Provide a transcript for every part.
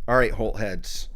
All right, Holt heads.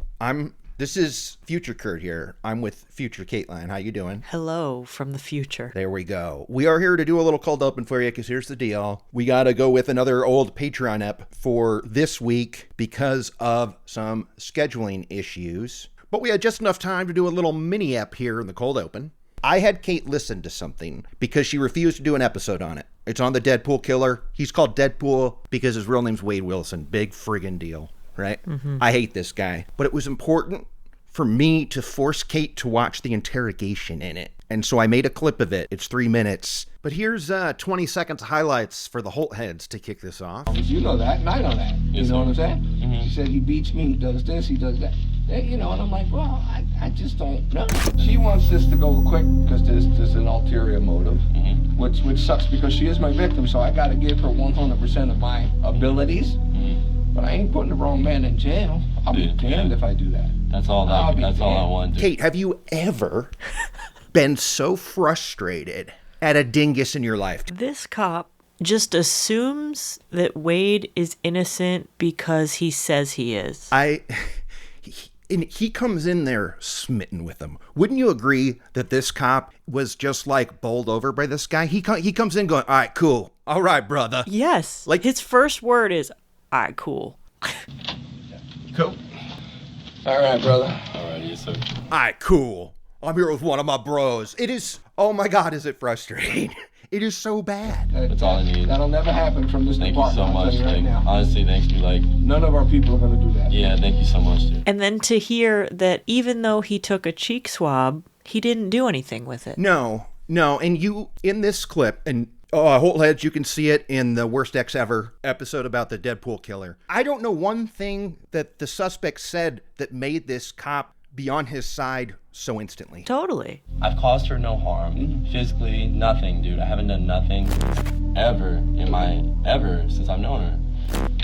This is Future Kurt here. I'm with Future Kateline. How you doing? Hello from the future. There we go. We are here to do a little cold open for you because here's the deal. We got to go with another old Patreon ep for this week because of some scheduling issues. But we had just enough time to do a little mini ep here in the cold open. I had Kate listen to something because she refused to do an episode on it. It's on the Deadpool Killer. He's called Deadpool because his real name's Wade Wilson. Big friggin' deal. Right? Mm-hmm. I hate this guy. But it was important for me to force Kate to watch the interrogation in it. And so I made a clip of it. It's 3 minutes. But here's 20 seconds highlights for the Holt heads to kick this off. You know that, and I know that. Yes, you know what I'm saying? Mm-hmm. He said he beats me, he does this, he does that. And I'm like, well, I just don't know. She wants this to go quick because there's an ulterior motive, Mm-hmm. which sucks because she is my victim, so I got to give her 100% of my abilities. Mm-hmm. But I ain't putting the wrong man in jail. I'll be damned if I do that. That's all I want to do. Kate, have you ever been so frustrated at a dingus in your life? This cop just assumes that Wade is innocent because he says he is. He comes in there smitten with him. Wouldn't you agree that this cop was just like bowled over by this guy? He comes in going, all right, cool. All right, brother. Yes. Like his first word is, all right, cool. Cool. All right, brother. All right, yes, sir. All right, cool. I'm here with one of my bros. It is, oh my God, is it frustrating? It is so bad. That's all I need. That'll never happen from this Thank you department. so much. I'll tell you right now. Honestly, thanks to None of our people are going to do that. Yeah, thank you so much, dude. And then to hear that even though he took a cheek swab, he didn't do anything with it. No. And you, in this clip, and Holt heads, you can see it in the Worst Ex Ever episode about the Deadpool Killer. I don't know one thing that the suspect said that made this cop be on his side so instantly. Totally. I've caused her no harm. Physically, nothing, dude. I haven't done nothing ever since I've known her.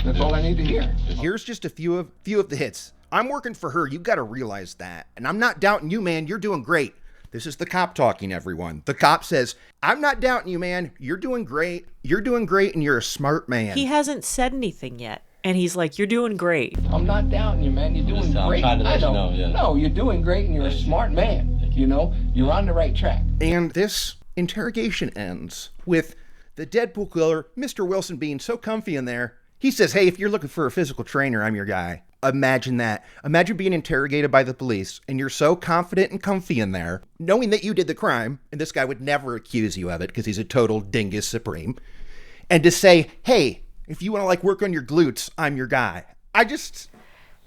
That's all I need to hear. Here's just a few of the hits. I'm working for her. You got to realize that. And I'm not doubting you, man. You're doing great. This is the cop talking, everyone. The cop says, I'm not doubting you, man. You're doing great. You're doing great, and you're a smart man. He hasn't said anything yet. And he's like, you're doing great. I'm not doubting you, man. You're doing great. I'm trying to let you know, yeah. No, you're doing great, and you're a smart man. You're on the right track. And this interrogation ends with the Deadpool Killer, Mr. Wilson, being so comfy in there. He says, hey, if you're looking for a physical trainer, I'm your guy. Imagine that. Imagine being interrogated by the police, and you're so confident and comfy in there, knowing that you did the crime, and this guy would never accuse you of it because he's a total dingus supreme. And to say, hey, if you want to work on your glutes, I'm your guy. It's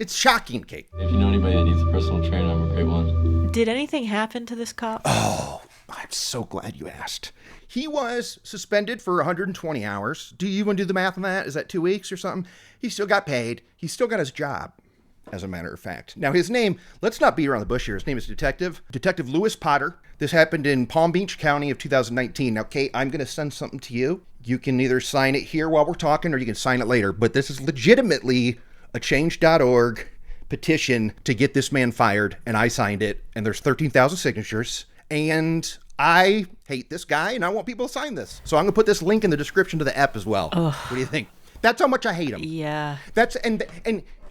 shocking, Kate. If you know anybody that needs a personal trainer, I'm a great one. Did anything happen to this cop? Oh, I'm so glad you asked. He was suspended for 120 hours. Do you even do the math on that? Is that 2 weeks or something? He still got paid. He still got his job, as a matter of fact. Now, his name, let's not beat around the bush here. His name is Detective Lewis Potter. This happened in Palm Beach County of 2019. Now, Kate, I'm going to send something to you. You can either sign it here while we're talking or you can sign it later. But this is legitimately a change.org petition to get this man fired. And I signed it. And there's 13,000 signatures. And I hate this guy and I want people to sign this. So I'm going to put this link in the description to the app as well. Ugh. What do you think? That's how much I hate him. Yeah.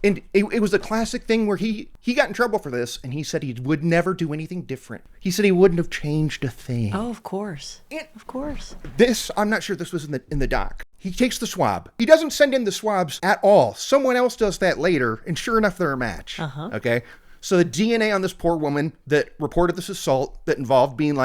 And it was a classic thing where he got in trouble for this, and he said he would never do anything different. He said he wouldn't have changed a thing. Oh, of course. Of course. This, I'm not sure this was in the doc. He takes the swab. He doesn't send in the swabs at all. Someone else does that later, and sure enough, they're a match. Uh-huh. Okay? So the DNA on this poor woman that reported this assault that involved being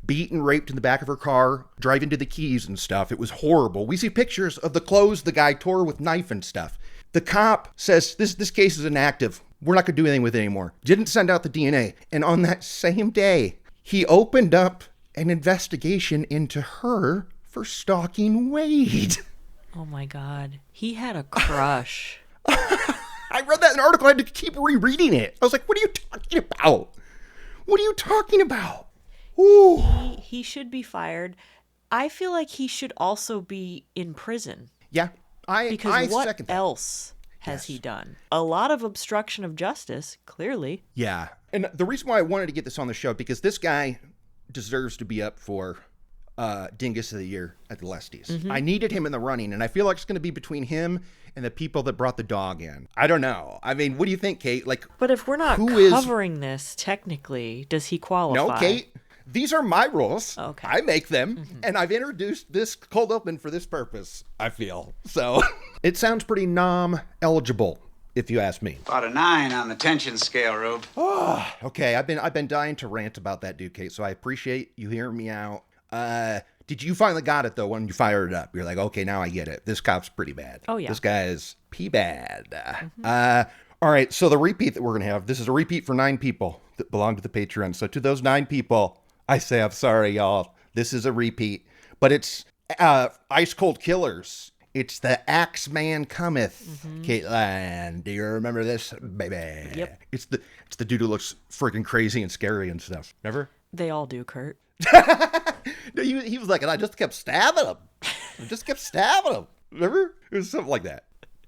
beaten, raped in the back of her car, driving to the Keys and stuff. It was horrible. We see pictures of the clothes the guy tore with knife and stuff. The cop says, this case is inactive. We're not going to do anything with it anymore. Didn't send out the DNA. And on that same day, he opened up an investigation into her for stalking Wade. Oh my God. He had a crush. I read that in an article. I had to keep rereading it. I was like, what are you talking about? What are you talking about? Ooh. He should be fired. I feel like he should also be in prison. Yeah. Because I what second that. else has he done? A lot of obstruction of justice, clearly. Yeah. And the reason why I wanted to get this on the show, because this guy deserves to be up for Dingus of the Year at the Lesties. I needed him in the running, and I feel like it's going to be between him and the people that brought the dog in. I don't know. I mean, what do you think, Kate? Like, But if we're not covering this, technically, does he qualify? No, Kate. These are my rules. Okay. I make them, and I've introduced this cold open for this purpose, I feel. So it sounds pretty nom-eligible, if you ask me. About a 9 on the tension scale, Rube. Okay, I've been dying to rant about that dude, Kate, so I appreciate you hearing me out. Did you finally got it, though, when you fired it up? You're like, okay, now I get it. This cop's pretty bad. Oh, yeah. This guy is P-bad. All right, so the repeat that we're going to have, this is a repeat for 9 people that belong to the Patreon. So to those 9 people, I say I'm sorry, y'all. This is a repeat. But it's Ice Cold Killers. It's the Axeman Cometh, Kateline. Do you remember this, baby? Yep. It's the dude who looks freaking crazy and scary and stuff. Never? They all do, Kurt. No, he was like, and I just kept stabbing him. Remember? It was something like that.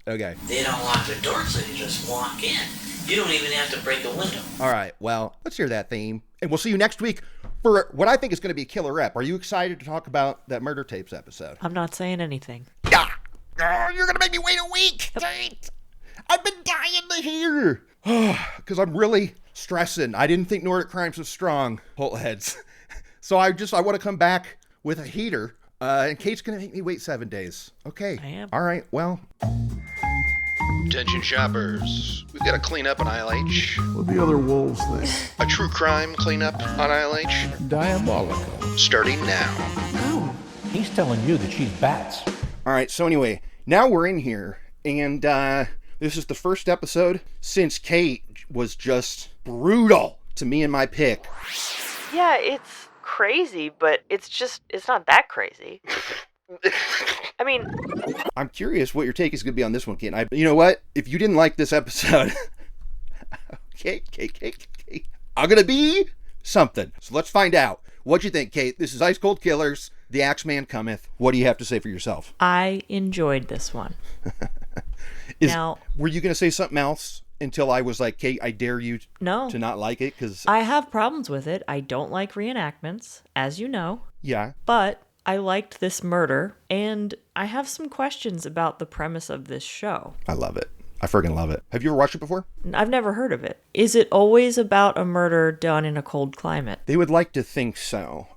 Okay. They don't lock the door, so you just walk in. You don't even have to break a window. All right. Well, let's hear that theme. And we'll see you next week for what I think is going to be a killer rep. Are you excited to talk about that Murder Tapes episode? I'm not saying anything. Ah! Oh, you're going to make me wait a week. Kate. I've been dying to hear. Because I'm really stressing. I didn't think Nordic Crimes was strong, Holtheads. So I want to come back with a heater. And Kate's going to make me wait 7 days. Okay. I am. All right. Well. Attention shoppers. We've got to clean up on ILH. What the other wolves think? A true crime cleanup on ILH. Diabolical. Starting now. No, he's telling you that she's bats. All right. So anyway, now we're in here. And this is the first episode since Kate was just brutal to me and my pick. Yeah, it's crazy, but it's not that crazy. I mean, I'm curious what your take is going to be on this one, Kate. You know what? If you didn't like this episode, Kate, I'm going to be something. So let's find out. What'd you think, Kate? This is Ice Cold Killers, The Axeman Cometh. What do you have to say for yourself? I enjoyed this one. Were you going to say something else until I was like, Kate, I dare you to not like it? Because I have problems with it. I don't like reenactments, as you know. Yeah. But I liked this murder, and I have some questions about the premise of this show. I love it. I friggin' love it. Have you ever watched it before? I've never heard of it. Is it always about a murder done in a cold climate? They would like to think so.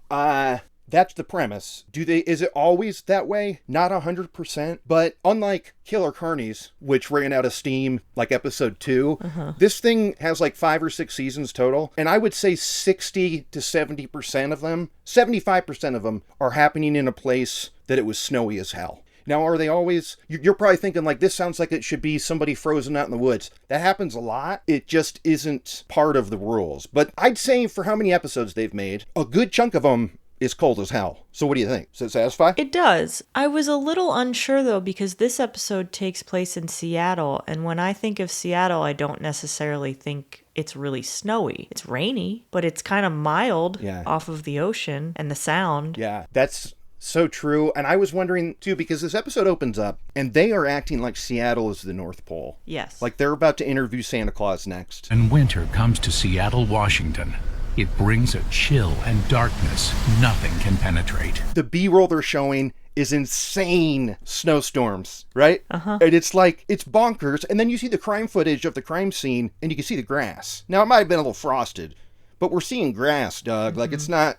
That's the premise. Is it always that way? Not 100%. But unlike Killer Carnies, which ran out of steam like episode 2, this thing has like 5 or 6 seasons total. And I would say 60 to 70% of them, 75% of them are happening in a place that it was snowy as hell. Now, are they always... You're probably thinking, like, this sounds like it should be somebody frozen out in the woods. That happens a lot. It just isn't part of the rules. But I'd say for how many episodes they've made, a good chunk of them is cold as hell. So what do you think? Does it satisfy? It does. I was a little unsure, though, because this episode takes place in Seattle. And when I think of Seattle, I don't necessarily think it's really snowy. It's rainy, but it's kind of mild off of the ocean and the sound. Yeah, that's... so true. And I was wondering, too, because this episode opens up and they are acting like Seattle is the North Pole. Yes. Like they're about to interview Santa Claus next. And winter comes to Seattle, Washington. It brings a chill and darkness nothing can penetrate. The B-roll they're showing is insane snowstorms, right? Uh-huh. And it's like, it's bonkers. And then you see the crime footage of the crime scene and you can see the grass. Now, it might have been a little frosted, but we're seeing grass, Doug. Like, it's not...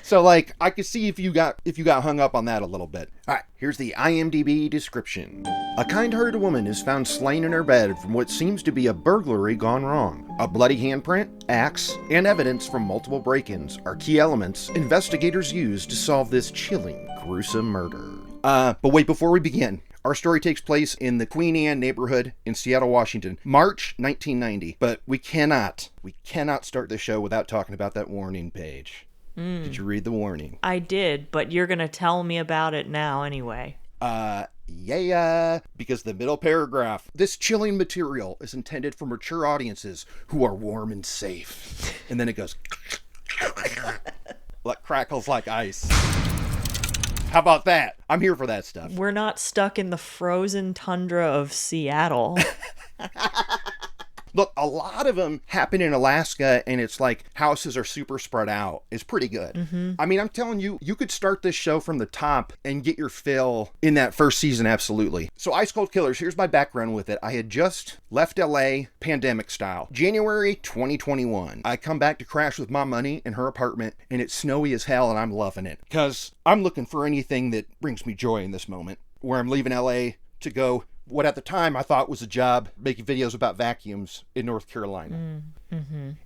So, like, I could see if you got hung up on that a little bit. All right, here's the IMDb description. A kind-hearted woman is found slain in her bed from what seems to be a burglary gone wrong. A bloody handprint, axe, and evidence from multiple break-ins are key elements investigators use to solve this chilling, gruesome murder. But wait, before we begin, our story takes place in the Queen Anne neighborhood in Seattle, Washington, March 1990. But we cannot start the show without talking about that warning page. Did you read the warning? I did, but you're going to tell me about it now anyway. Yeah, because the middle paragraph, this chilling material is intended for mature audiences who are warm and safe. And then it goes, like crackles like ice. How about that? I'm here for that stuff. We're not stuck in the frozen tundra of Seattle. Look, a lot of them happen in Alaska, and it's like houses are super spread out. It's pretty good. I mean, I'm telling you, you could start this show from the top and get your fill in that first season, absolutely. So Ice Cold Killers, here's my background with it. I had just left LA, pandemic style. January 2021. I come back to crash with my money in her apartment, and it's snowy as hell, and I'm loving it. Because I'm looking for anything that brings me joy in this moment, where I'm leaving LA to go what at the time I thought was a job, making videos about vacuums in North Carolina.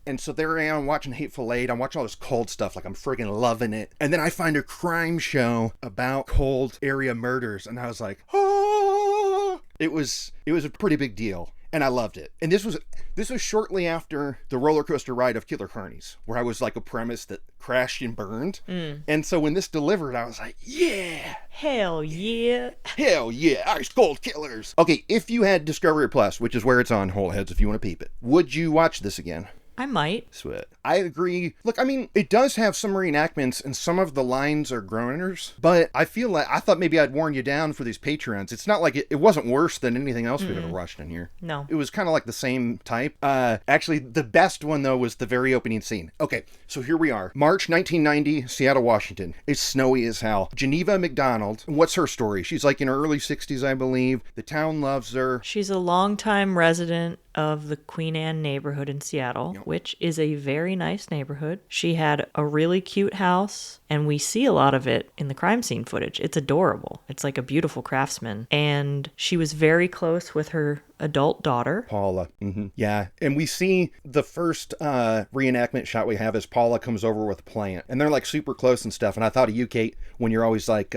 And so there I am watching Hateful Eight. I'm watching all this cold stuff, like I'm friggin' loving it. And then I find a crime show about cold area murders, and I was like, oh! It was a pretty big deal. And I loved it. And this was shortly after the roller coaster ride of Killer Carnies, where I was like a premise that crashed and burned. And so when this delivered, I was like, yeah! Hell yeah. Hell yeah, Ice Cold Killers. Okay, if you had Discovery Plus, which is where it's on, whole heads if you want to peep it, would you watch this again? I might. Sweet. I agree. Look, I mean, it does have some reenactments, and some of the lines are groaners, but I feel like, I thought maybe I'd warn you down for these Patreons. It's not like it wasn't worse than anything else we've ever watched in here. No. It was kind of like the same type. Actually, the best one, though, was the very opening scene. Okay, so here we are. March 1990, Seattle, Washington. It's snowy as hell. Geneva McDonald, what's her story? She's like in her early 60s, I believe. The town loves her. She's a longtime resident of the Queen Anne neighborhood in Seattle, which is a very nice neighborhood. She had a really cute house, and we see a lot of it in the crime scene footage. It's adorable. It's like a beautiful craftsman. And she was very close with her adult daughter, Paula. Yeah. And we see the first reenactment shot we have is Paula comes over with a plant, and they're like super close and stuff. And I thought of you, Kate, when you're always like,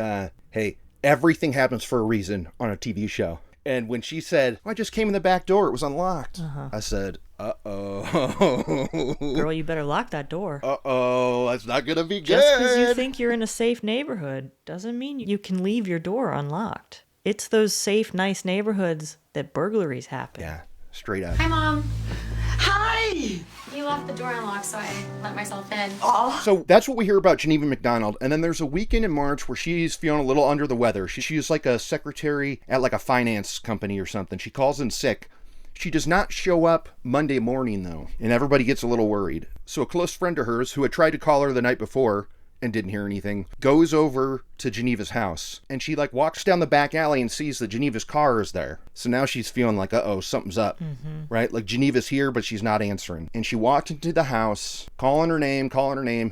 hey, everything happens for a reason on a TV show. And when she said, I just came in the back door, it was unlocked. I said, uh-oh. Girl, you better lock that door. Uh-oh, that's not going to be good. Just because you think you're in a safe neighborhood doesn't mean you can leave your door unlocked. It's those safe, nice neighborhoods that burglaries happen. Yeah, straight up. Hi, Mom. Hi! You left the door unlocked, so I let myself in. So that's what we hear about Geneva McDonald. And then there's a weekend in March where she's feeling a little under the weather. She's like a secretary at like a finance company or something. She calls in sick. She does not show up Monday morning, though, and everybody gets a little worried. So a close friend of hers, who had tried to call her the night before and didn't hear anything, goes over to Geneva's house, and she like walks down the back alley and sees that Geneva's car is there. So now she's feeling like, uh-oh, something's up, right? Like Geneva's here, but she's not answering. And she walked into the house, calling her name,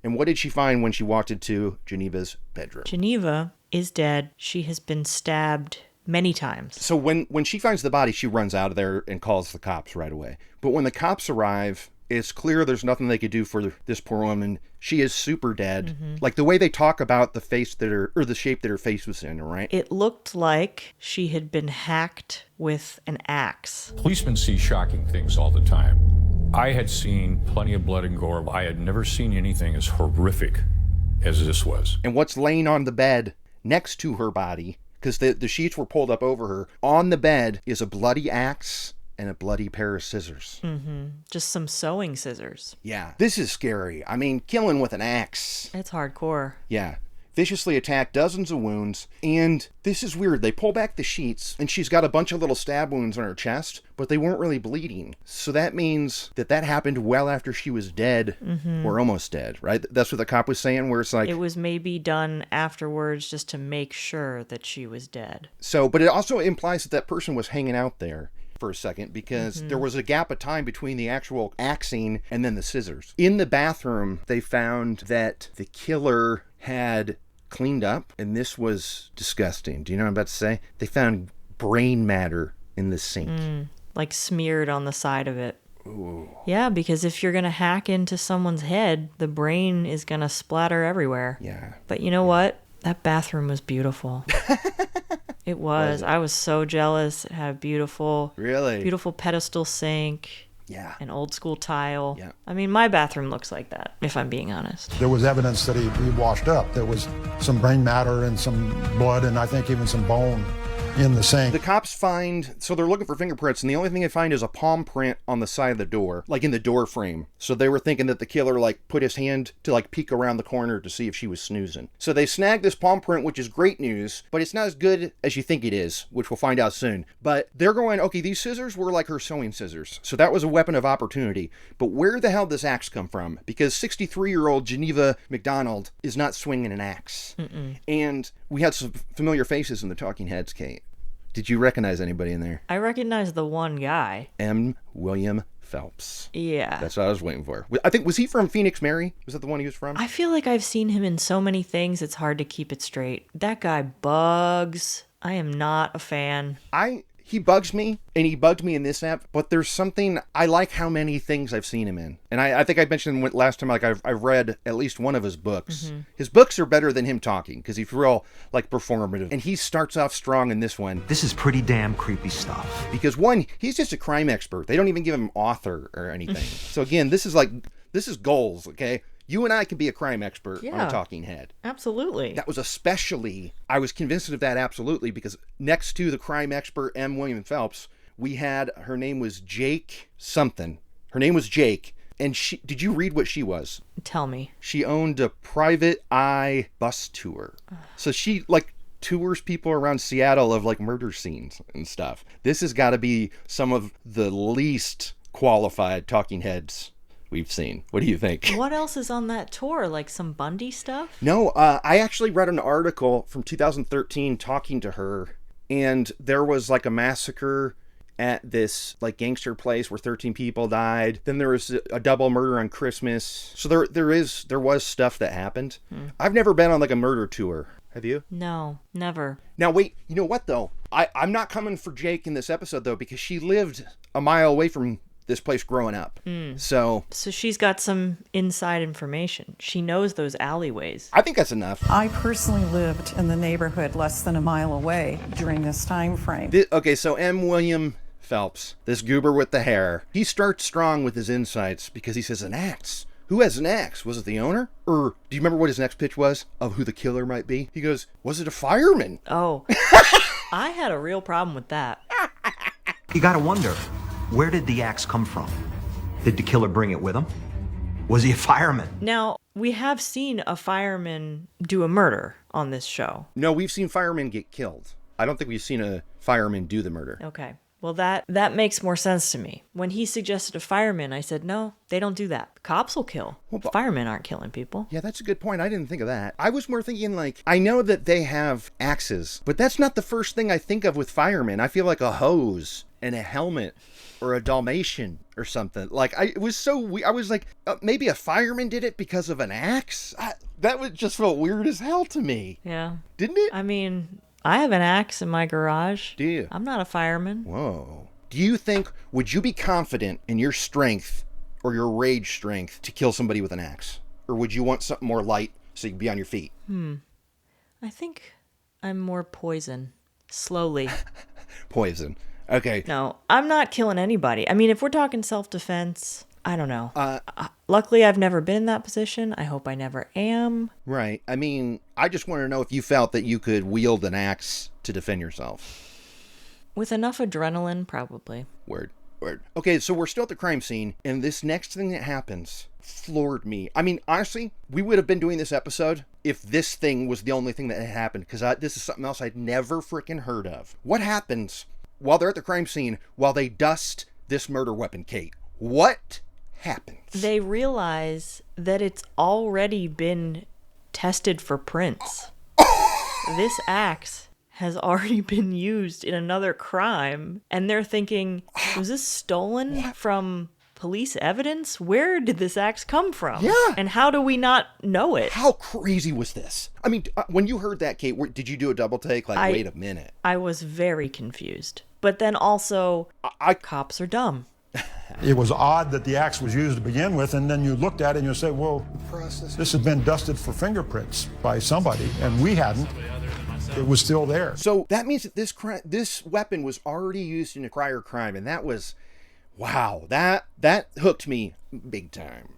and what did she find when she walked into Geneva's bedroom? Geneva is dead. She has been stabbed many times. So when she finds the body, she runs out of there and calls the cops right away. But when the cops arrive, it's clear there's nothing they could do for this poor woman. She is super dead. Like the way they talk about the face or the shape that her face was in, right? It looked like she had been hacked with an axe. Policemen see shocking things all the time. I had seen plenty of blood and gore. I had never seen anything as horrific as this was. And what's laying on the bed next to her body, because the sheets were pulled up over her, on the bed is a bloody axe and a bloody pair of scissors. Just some sewing scissors. Yeah. This is scary. I mean, killing with an axe. It's hardcore. Yeah. Viciously attacked, dozens of wounds. And this is weird. They pull back the sheets, and she's got a bunch of little stab wounds on her chest, but they weren't really bleeding. So that means that happened well after she was dead, or almost dead, right? That's what the cop was saying, where it's like... It was maybe done afterwards just to make sure that she was dead. So, but it also implies that person was hanging out there for a second, because there was a gap of time between the actual axing and then the scissors. In the bathroom, they found that the killer had cleaned up, and this was disgusting. Do you know what I'm about to say? They found brain matter in the sink. Like smeared on the side of it. Ooh. Yeah, because if you're going to hack into someone's head, the brain is going to splatter everywhere. Yeah. But you know what? That bathroom was beautiful. It was. I was so jealous. It had a beautiful pedestal sink. Yeah. An old school tile. Yeah. I mean, my bathroom looks like that, if I'm being honest. There was evidence that he washed up. There was some brain matter and some blood and I think even some bone in the sink. The cops find, so they're looking for fingerprints, and the only thing they find is a palm print on the side of the door, like in the door frame. So they were thinking that the killer like put his hand to like peek around the corner to see if she was snoozing. So they snag this palm print, which is great news, but it's not as good as you think it is, which we'll find out soon. But they're going, okay, these scissors were like her sewing scissors. So that was a weapon of opportunity. But where the hell did this axe come from? Because 63-year-old Geneva McDonald is not swinging an axe. And we had some familiar faces in the Talking Heads, Kate. Did you recognize anybody in there? I recognize the one guy. M. William Phelps. Yeah. That's what I was waiting for. I think, was he from Phoenix Mary? Was that the one he was from? I feel like I've seen him in so many things, it's hard to keep it straight. That guy bugs. I am not a fan. He bugs me, and he bugged me in this app, but there's something, I like how many things I've seen him in. And I think I mentioned last time, like, I've read at least one of his books. His books are better than him talking, because he's real, like, performative. And he starts off strong in this one. This is pretty damn creepy stuff. Because, one, he's just a crime expert. They don't even give him author or anything. So, again, this is goals, okay? You and I can be a crime expert on a Talking Head. Absolutely. That was especially, I was convinced of that absolutely, because next to the crime expert M. William Phelps, we had, her name was Jake something. Her name was Jake. And did you read what she was? Tell me. She owned a private eye bus tour. So she, like, tours people around Seattle of, like, murder scenes and stuff. This has got to be some of the least qualified Talking Heads we've seen. What do you think? What else is on that tour? Like some Bundy stuff? No, I actually read an article from 2013 talking to her, and there was like a massacre at this like gangster place where 13 people died. Then there was a double murder on Christmas. So there was stuff that happened. I've never been on like a murder tour. Have you? No, never. Now wait, you know what though? I'm not coming for Jake in this episode though, because she lived a mile away from this place growing up. So she's got some inside information. She knows those alleyways. I think that's enough. I personally lived in the neighborhood less than a mile away during this time frame. Okay, so M. William Phelps, this goober with the hair, he starts strong with his insights because he says an axe. Who has an axe? Was it the owner? Or do you remember what his next pitch was of who the killer might be? He goes, was it a fireman? Oh, I had a real problem with that. You gotta wonder, where did the axe come from? Did the killer bring it with him? Was he a fireman? Now, we have seen a fireman do a murder on this show. No, we've seen firemen get killed. I don't think we've seen a fireman do the murder. Okay. Well, that makes more sense to me. When he suggested a fireman, I said, no, they don't do that. Cops will kill. Well, firemen aren't killing people. Yeah, that's a good point. I didn't think of that. I was more thinking like, I know that they have axes, but that's not the first thing I think of with firemen. I feel like a hose and a helmet or a Dalmatian or something. Like, I was like, maybe a fireman did it because of an axe? That would just felt weird as hell to me. Yeah. Didn't it? I mean, I have an axe in my garage. Do you? I'm not a fireman. Whoa. Do you think, would you be confident in your strength or your rage strength to kill somebody with an axe? Or would you want something more light so you can be on your feet? I think I'm more poison. Slowly. Poison. Okay. No, I'm not killing anybody. I mean, if we're talking self-defense, I don't know. Luckily, I've never been in that position. I hope I never am. Right. I mean, I just want to know if you felt that you could wield an axe to defend yourself. With enough adrenaline, probably. Word. Okay, so we're still at the crime scene, and this next thing that happens floored me. I mean, honestly, we would have been doing this episode if this thing was the only thing that had happened, because this is something else I'd never freaking heard of. What happens while they're at the crime scene, while they dust this murder weapon, Kate? What happens? They realize that it's already been tested for prints. This axe has already been used in another crime, and they're thinking, was this stolen from police evidence? Where did this axe come from? Yeah. And how do we not know it? How crazy was this? I mean, when you heard that, Kate, did you do a double take? Like, wait a minute. I was very confused. But then also, cops are dumb. It was odd that the axe was used to begin with, and then you looked at it and you say, well, this had been dusted for fingerprints by somebody, and we hadn't. It was still there. So that means that this weapon was already used in a prior crime, and that was, wow, that hooked me big time.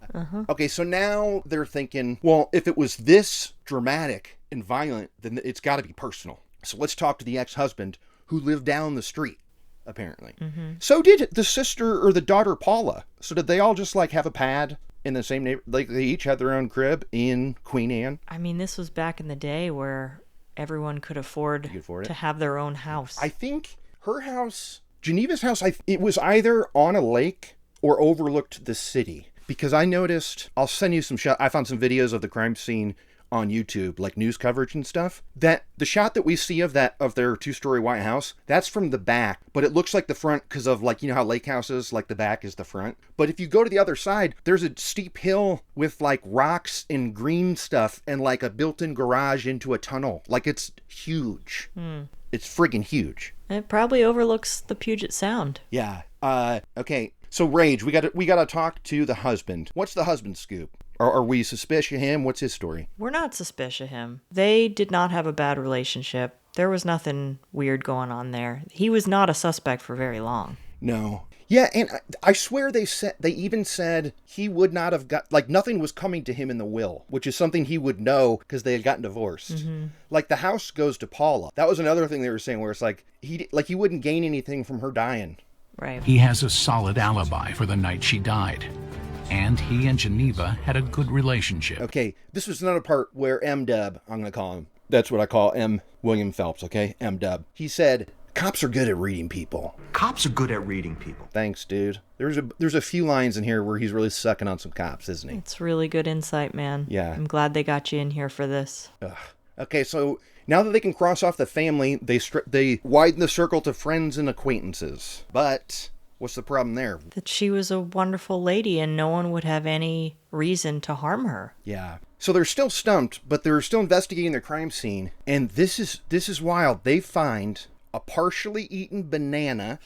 Okay, so now they're thinking, well, if it was this dramatic and violent, then it's got to be personal. So let's talk to the ex-husband, who lived down the street, apparently. So did the sister or the daughter Paula. So did they all just like have a pad in the same neighborhood? Like they each had their own crib in Queen Anne? I mean, this was back in the day where everyone could afford to have their own house. I think her house, Geneva's house, it was either on a lake or overlooked the city. Because I noticed, I'll send you some shots. I found some videos of the crime scene on YouTube, like news coverage and stuff, that the shot that we see of their 2-story white house, that's from the back, but it looks like the front because of, like, you know how lake houses, like the back is the front. But if you go to the other side, there's a steep hill with like rocks and green stuff and like a built-in garage into a tunnel. Like it's huge. It's friggin' huge. It probably overlooks the Puget Sound. Yeah. Okay. So Rage, we gotta talk to the husband. What's the husband's scoop? Are we suspicious of him? What's his story? We're not suspicious of him. They did not have a bad relationship. There was nothing weird going on there. He was not a suspect for very long. No. Yeah, and I swear they even said he would not have got, like, nothing was coming to him in the will, which is something he would know because they had gotten divorced. Like, the house goes to Paula. That was another thing they were saying where it's like he wouldn't gain anything from her dying. Right. He has a solid alibi for the night she died. And he and Geneva had a good relationship. Okay, this was another part where M-Dub, I'm going to call him. That's what I call M. William Phelps, okay? M-Dub. He said, cops are good at reading people. Cops are good at reading people. Thanks, dude. There's a few lines in here where he's really sucking on some cops, isn't he? It's really good insight, man. Yeah. I'm glad they got you in here for this. Ugh. Okay, so now that they can cross off the family, they widen the circle to friends and acquaintances. But what's the problem there? That she was a wonderful lady and no one would have any reason to harm her. Yeah. So they're still stumped, but they're still investigating their crime scene. And this is wild. They find a partially eaten banana.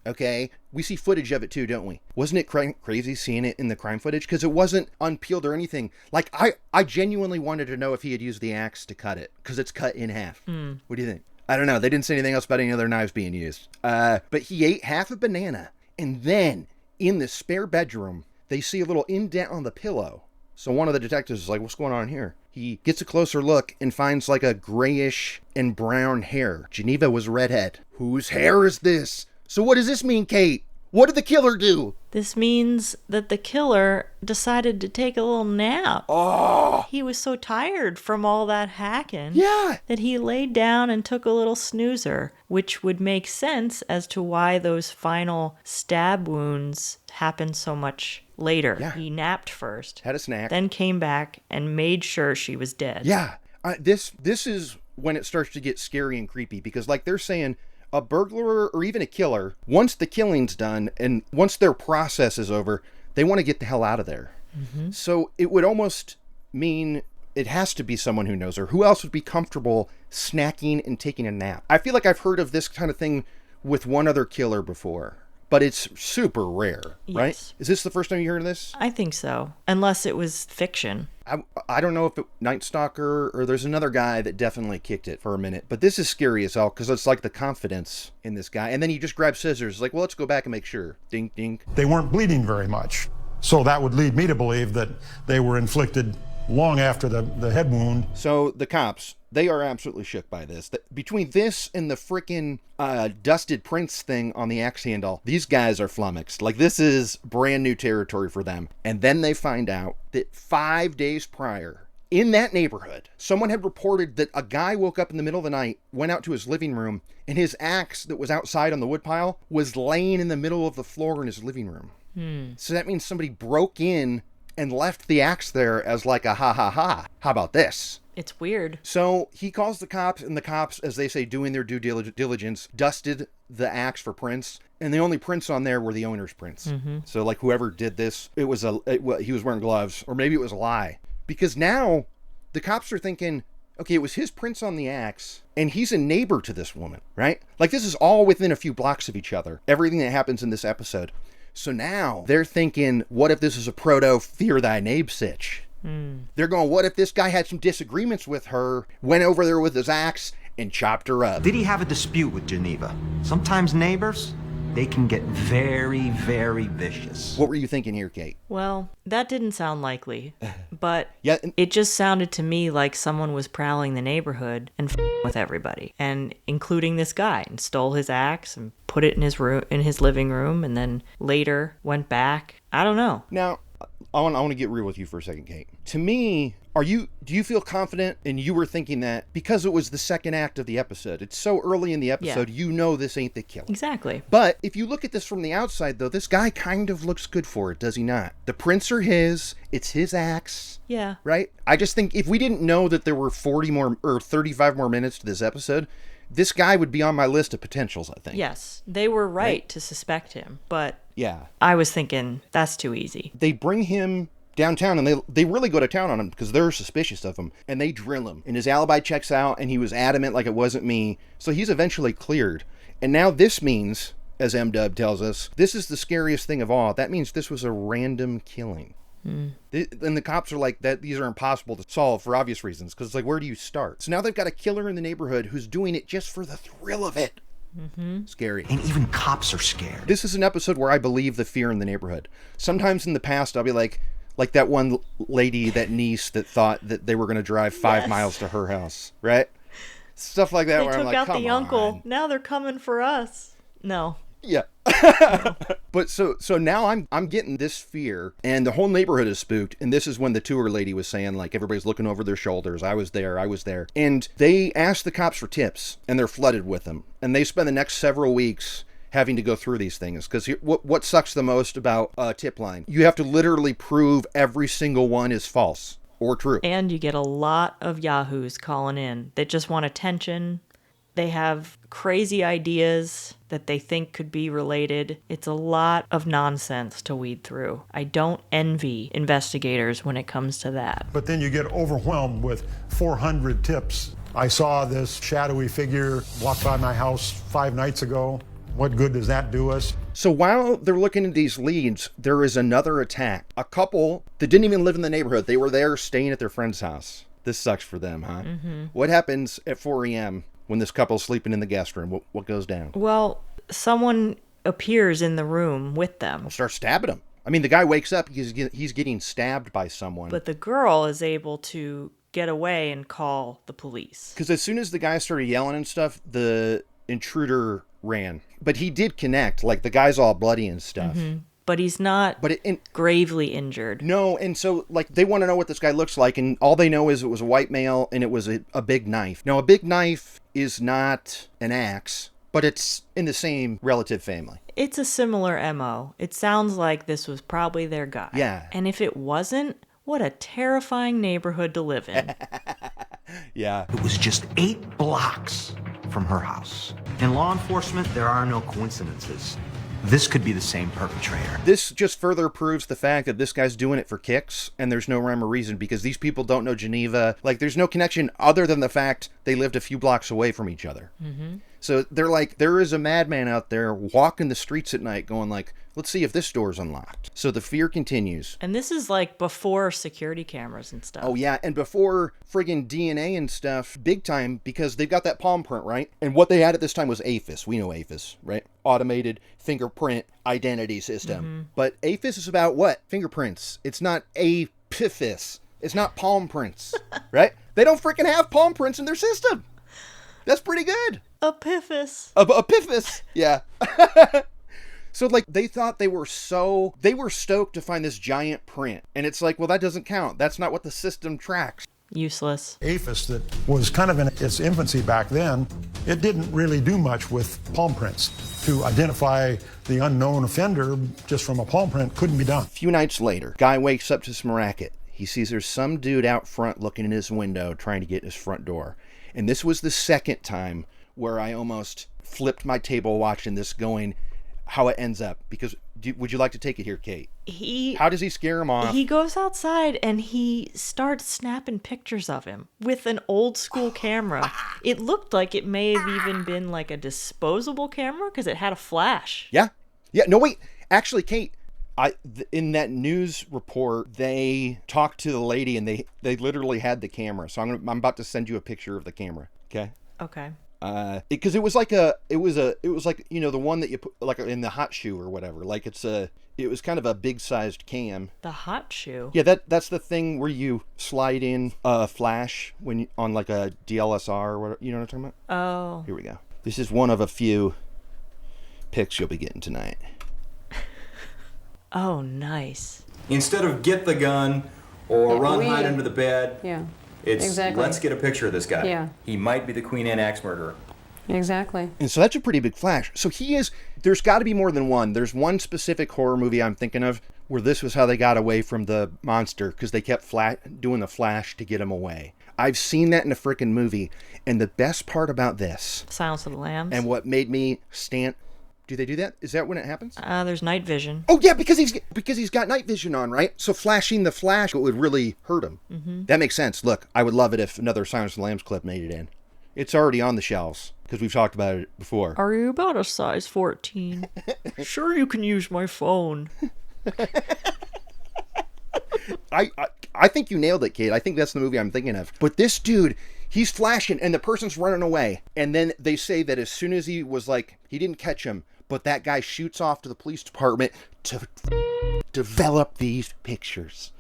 Okay, we see footage of it too, don't we? Wasn't it crazy seeing it in the crime footage? Because it wasn't unpeeled or anything. Like, I genuinely wanted to know if he had used the axe to cut it, because it's cut in half. What do you think? I don't know. They didn't say anything else about any other knives being used. But he ate half a banana, and then in the spare bedroom, they see a little indent on the pillow. So one of the detectives is like, what's going on here? He gets a closer look and finds like a grayish and brown hair. Geneva was redhead. Whose hair is this? So what does this mean, Kate? What did the killer do? This means that the killer decided to take a little nap. Oh! He was so tired from all that hacking. Yeah! That he laid down and took a little snoozer, which would make sense as to why those final stab wounds happened so much later. Yeah. He napped first. Had a snack. Then came back and made sure she was dead. Yeah. This is when it starts to get scary and creepy because, like, they're saying a burglar or even a killer, once the killing's done and once their process is over, they want to get the hell out of there. So it would almost mean it has to be someone who knows her. Who else would be comfortable snacking and taking a nap? I feel like I've heard of this kind of thing with one other killer before, but it's super rare, right? Yes. Is this the first time you heard of this? I think so, unless it was fiction. I don't know if Night Stalker or there's another guy that definitely kicked it for a minute, but this is scary as hell because it's like the confidence in this guy. And then he just grabs scissors, like, well, let's go back and make sure. Ding, ding. They weren't bleeding very much. So that would lead me to believe that they were inflicted long after the head wound. So the cops, they are absolutely shook by this. Between this and the frickin' dusted prints thing on the axe handle, these guys are flummoxed. Like, this is brand new territory for them. And then they find out that 5 days prior, in that neighborhood, someone had reported that a guy woke up in the middle of the night, went out to his living room, and his axe that was outside on the woodpile was laying in the middle of the floor in his living room. So that means somebody broke in and left the axe there as like a ha. How about this? It's weird. So he calls the cops, and the cops, as they say, doing their due diligence, dusted the axe for prints, and the only prints on there were the owner's prints. So like whoever did this, he was wearing gloves, or maybe it was a lie. Because now the cops are thinking, okay, it was his prints on the axe, and he's a neighbor to this woman, right? Like, this is all within a few blocks of each other. Everything that happens in this episode. So now they're thinking, what if this is a proto fear thy neighbor sitch? They're going, what if this guy had some disagreements with her, went over there with his axe, and chopped her up? Did he have a dispute with Geneva? Sometimes neighbors, they can get very, very vicious. What were you thinking here, Kate? Well, that didn't sound likely, but Yeah. it just sounded to me like someone was prowling the neighborhood and with everybody, and including this guy, and stole his axe and put it in his living room, and then later went back. I don't know. Now, I want to get real with you for a second, Kate. To me, do you feel confident, and you were thinking that because it was the second act of the episode, it's so early in the episode, you know this ain't the killer. Exactly. But if you look at this from the outside, though, this guy kind of looks good for it, does he not? The prints are his, it's his axe. Yeah. Right? I just think if we didn't know that there were 40 more or 35 more minutes to this episode, this guy would be on my list of potentials, I think. Yes, they were right to suspect him, but yeah, I was thinking that's too easy. They bring him downtown, and they really go to town on him because they're suspicious of him, and they drill him, and his alibi checks out, and he was adamant like it wasn't me, so he's eventually cleared. And now this means, as M-Dub tells us, this is the scariest thing of all. That means this was a random killing. And the cops are like, that these are impossible to solve for obvious reasons, because it's like, where do you start? So now they've got a killer in the neighborhood who's doing it just for the thrill of it. Scary. And even cops are scared. This is an episode where I believe the fear in the neighborhood. Sometimes in the past, I'll be like that one lady, that niece that thought that they were going to drive 5 miles to her house, right? Stuff like that. They where took I'm like, out come the on. uncle. Now they're coming for us. No. Yeah. But so now I'm getting this fear, and the whole neighborhood is spooked, and this is when the tour lady was saying, like, everybody's looking over their shoulders. I was there. And they ask the cops for tips, and they're flooded with them. And they spend the next several weeks having to go through these things, because what sucks the most about a tip line, you have to literally prove every single one is false or true. And you get a lot of yahoos calling in that just want attention. They have crazy ideas that they think could be related. It's a lot of nonsense to weed through. I don't envy investigators when it comes to that. But then you get overwhelmed with 400 tips. I saw this shadowy figure walk by my house 5 nights ago. What good does that do us? So while they're looking at these leads, there is another attack. A couple that didn't even live in the neighborhood. They were there staying at their friend's house. This sucks for them, huh? What happens at 4 a.m. when this couple's sleeping in the guest room? What goes down? Well, someone appears in the room with them. They'll start stabbing him. I mean, the guy wakes up, he's getting stabbed by someone. But the girl is able to get away and call the police. Because as soon as the guy started yelling and stuff, the intruder ran. But he did connect. Like, the guy's all bloody and stuff. But he's not gravely injured. No, and so, like, they want to know what this guy looks like, and all they know is it was a white male, and it was a big knife. Now, a big knife is not an axe, but it's in the same relative family. It's a similar MO. It sounds like this was probably their guy. Yeah. And if it wasn't, what a terrifying neighborhood to live in. Yeah. It was just 8 blocks from her house. In law enforcement, there are no coincidences. This could be the same perpetrator. This just further proves the fact that this guy's doing it for kicks, and there's no rhyme or reason, because these people don't know Geneva. Like, there's no connection other than the fact they lived a few blocks away from each other. So they're like, there is a madman out there walking the streets at night going like, let's see if this door's unlocked. So the fear continues. And this is like before security cameras and stuff. Oh yeah, and before friggin' DNA and stuff, big time, because they've got that palm print, right? And what they had at this time was AFIS. We know AFIS, right? Automated fingerprint identity system. But AFIS is about what? Fingerprints. It's not APIFIS. It's not palm prints, right? They don't freaking have palm prints in their system. That's pretty good. Epiphus. Epiphus. Yeah. So, like, they thought they were stoked to find this giant print. And it's like, well, that doesn't count. That's not what the system tracks. Useless. AFIS, that was kind of in its infancy back then, it didn't really do much with palm prints. To identify the unknown offender just from a palm print couldn't be done. A few nights later, guy wakes up to some racket. He sees there's some dude out front looking in his window trying to get in his front door. And this was the second time where I almost flipped my table watching this, going how it ends up. Because would you like to take it here, Kate? How does he scare him off? He goes outside and he starts snapping pictures of him with an old school camera. It looked like it may have even been like a disposable camera because it had a flash. Yeah. No, wait. Actually, Kate, in that news report, they talked to the lady and they literally had the camera. So I'm about to send you a picture of the camera. Okay. Because it was like you know, the one that you put like in the hot shoe or whatever. Like it was kind of a big sized cam. The hot shoe. Yeah, that's the thing where you slide in a flash when on like a DLSR or whatever. You know what I'm talking about? Oh. Here we go. This is one of a few pics you'll be getting tonight. Oh, nice. Instead of get the gun or hide under the bed, it's exactly. Let's get a picture of this guy. Yeah. He might be the Queen Anne axe murderer. Exactly. And so that's a pretty big flash. So there's got to be more than one. There's one specific horror movie I'm thinking of where this was how they got away from the monster, because they kept doing the flash to get him away. I've seen that in a freaking movie. And the best part about this, Silence of the Lambs. And what made me stand... Do they do that? Is that when it happens? There's night vision. Oh yeah, because he's got night vision on, right? So flashing the flash would really hurt him. Mm-hmm. That makes sense. Look, I would love it if another Silence of the Lambs clip made it in. It's already on the shelves because we've talked about it before. Are you about a size 14? Sure, you can use my phone. I think you nailed it, Kate. I think that's the movie I'm thinking of. But this dude, he's flashing and the person's running away. And then they say that as soon as he was like, he didn't catch him, but that guy shoots off to the police department to develop these pictures.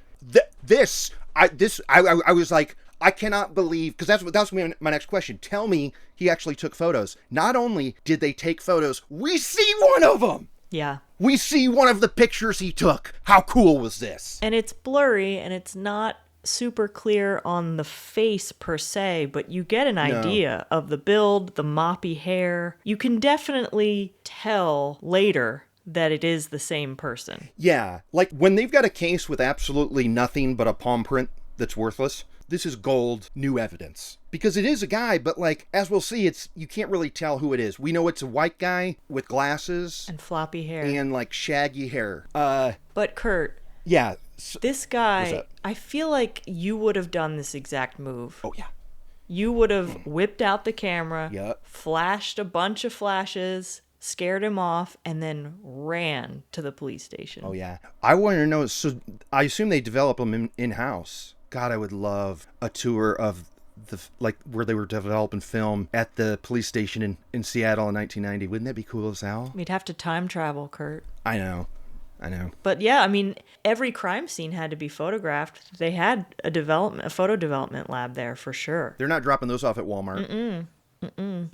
I was like, I cannot believe, because that was my next question. Tell me he actually took photos. Not only did they take photos, we see one of them. Yeah. We see one of the pictures he took. How cool was this? And it's blurry and it's not super clear on the face per se, but you get an idea of the build, the moppy hair. You can definitely tell later that it is the same person. Yeah, like when they've got a case with absolutely nothing but a palm print that's worthless, this is gold, new evidence. Because it is a guy, but like, as we'll see, you can't really tell who it is. We know it's a white guy with glasses. And floppy hair. And like shaggy hair. But Kurt. Yeah. This guy, I feel like you would have done this exact move. Oh, yeah. You would have whipped out the camera, flashed a bunch of flashes, scared him off, and then ran to the police station. Oh, yeah. I want to know, so I assume they develop them in-house. God, I would love a tour of where they were developing film at the police station in Seattle in 1990. Wouldn't that be cool as hell? We'd have to time travel, Kurt. I know. But yeah, I mean, every crime scene had to be photographed. They had a photo development lab there for sure. They're not dropping those off at Walmart.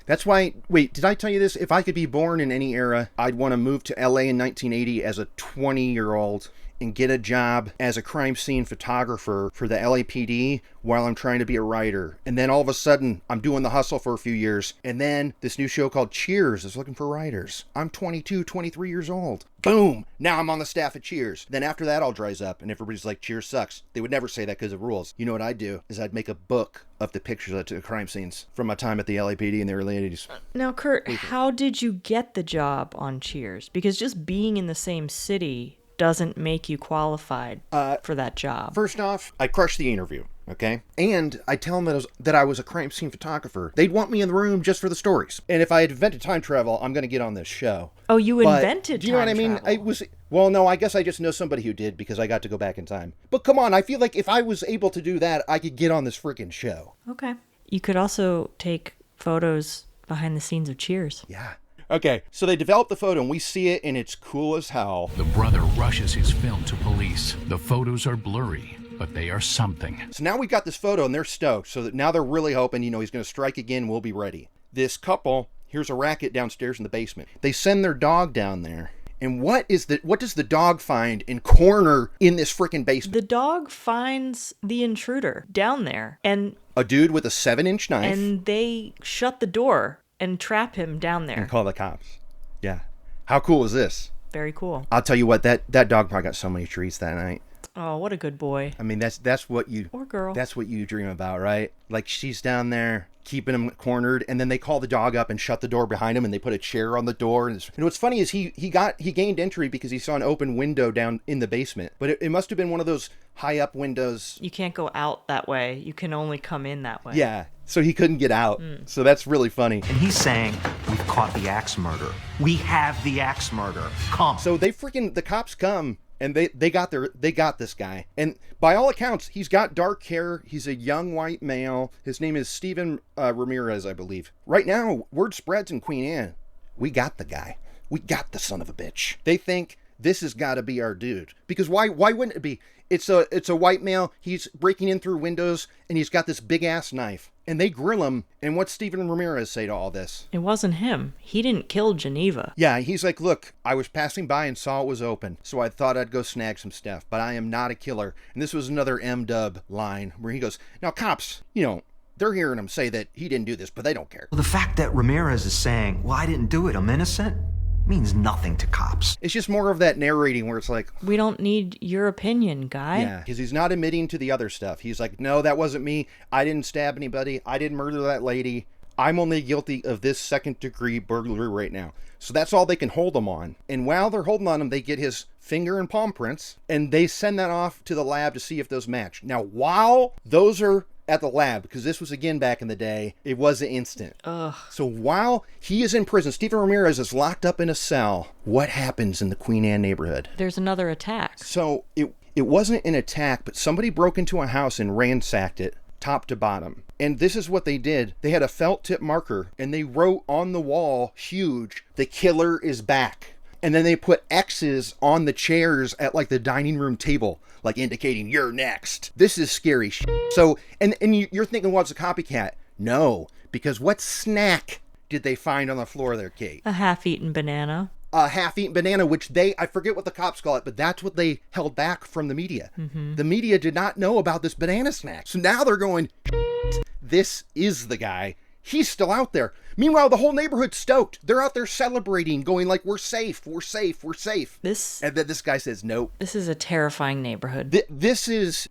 That's why, wait, did I tell you this? If I could be born in any era, I'd want to move to LA in 1980 as a 20-year-old and get a job as a crime scene photographer for the LAPD while I'm trying to be a writer. And then all of a sudden, I'm doing the hustle for a few years. And then this new show called Cheers is looking for writers. I'm 22, 23 years old. Boom! Now I'm on the staff at Cheers. Then after that all dries up and everybody's like, Cheers sucks. They would never say that because of rules. You know what I'd do is I'd make a book of the pictures of the crime scenes from my time at the LAPD in the early 80s. Now, Kurt, how did you get the job on Cheers? Because just being in the same city doesn't make you qualified for that job. First off, I crushed the interview, okay? And I tell them that I was a crime scene photographer. They'd want me in the room just for the stories. And if I had invented time travel, I'm going to get on this show. Oh, you invented time travel? Do you know what I mean? Well, no, I guess I just know somebody who did because I got to go back in time. But come on, I feel like if I was able to do that, I could get on this freaking show. Okay. You could also take photos behind the scenes of Cheers. Yeah. Okay, so they develop the photo and we see it and it's cool as hell. The brother rushes his film to police. The photos are blurry, but they are something. So now we got this photo and they're stoked. So that now they're really hoping, he's going to strike again. We'll be ready. This couple, here's a racket downstairs in the basement. They send their dog down there. And what does the dog find in corner in this freaking basement? The dog finds the intruder down there. And a dude with a 7-inch knife. And they shut the door and trap him down there. And call the cops. Yeah. How cool is this? Very cool. I'll tell you what, that dog probably got so many treats that night. Oh, what a good boy. I mean, that's what you... Or girl. That's what you dream about, right? Like, she's down there keeping him cornered, and then they call the dog up and shut the door behind him, and they put a chair on the door. And what's funny is he gained entry because he saw an open window down in the basement. But it must have been one of those high-up windows. You can't go out that way. You can only come in that way. Yeah. So he couldn't get out. So that's really funny. And he's saying, we've caught the axe murderer. We have the axe murderer. Come. So the cops come And they got this guy. And by all accounts, he's got dark hair. He's a young white male. His name is Stephen Ramirez, I believe. Right now, word spreads in Queen Anne. We got the guy. We got the son of a bitch. They think this has got to be our dude. Because why wouldn't it be? It's a white male. He's breaking in through windows, and he's got this big-ass knife. And they grill him. And what's Stephen Ramirez say to all this? It wasn't him. He didn't kill Geneva. Yeah, he's like, look, I was passing by and saw it was open, so I thought I'd go snag some stuff, but I am not a killer. And this was another M-dub line where he goes, now cops, they're hearing him say that he didn't do this, but they don't care. Well, the fact that Ramirez is saying, well, I didn't do it, I'm innocent, means nothing to cops. It's just more of that narrating where it's like, we don't need your opinion, guy. Yeah, because he's not admitting to the other stuff. He's like, no, that wasn't me. I didn't stab anybody. I didn't murder that lady. I'm only guilty of this second-degree burglary right now. So that's all they can hold him on. And while they're holding on him, they get his finger and palm prints, and they send that off to the lab to see if those match. Now, while those are at the lab, because this was again back in the day, it wasn't instant. Ugh. So while he is in prison, Stephen Ramirez is locked up in a cell. What happens in the Queen Anne neighborhood? There's another attack. So it wasn't an attack, but somebody broke into a house and ransacked it top to bottom. And this is what they did. They had a felt tip marker and they wrote on the wall, huge, "The killer is back." And then they put X's on the chairs at like the dining room table, like indicating you're next. This is scary shit. So, and you're thinking, well, it's a copycat. No, because what snack did they find on the floor there, Kate? A half-eaten banana. A half-eaten banana, which I forget what the cops call it, but that's what they held back from the media. Mm-hmm. The media did not know about this banana snack. So now they're going, this is the guy. He's still out there. Meanwhile, the whole neighborhood's stoked. They're out there celebrating, going like, we're safe, we're safe, we're safe. And then this guy says, nope. This is a terrifying neighborhood. This is,